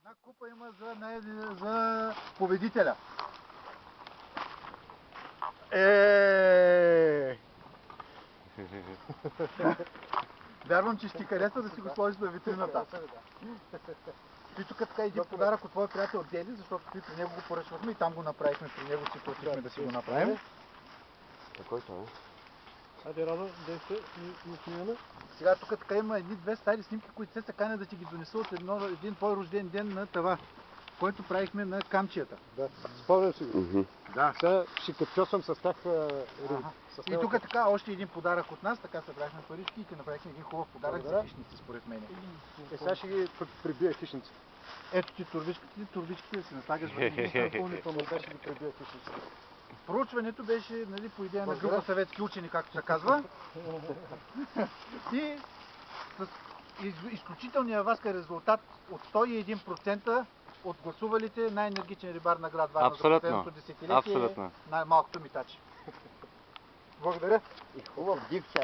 Една купа има за победителя. Вярвам, че ще ти хареса да си го сложиш на витрината. Ти тук така един подарък от твоя приятел Дели, защото ти при него го поръчвахме и там го направихме, при него си платихме да си го направим. Кой това е? Хайде, Радо, действай и снимаме. Сега тук така има едни-две стари снимки, които се канят да ти ги донеса от един твой рожден ден на това, който правихме на камчията. Да, спомням си го. Да. Сега ще качосвам с тях. И тук така още един подарък от нас, така събрахме парички и ти направихме един хубав подарък за хищници, според мен. Сега ще ги прибия хищници. Ето ти турбичките да си наслагаш в Допълнително ще ги прибия хищници. Проучването беше, нали, по идея на група съветски учени, както се казва. И с изключителния васка резултат от 101% от гласувалите най-енергичен рибар на град Варна за последното десетилетие, най-малкото митачи. Благодаря. И хубав див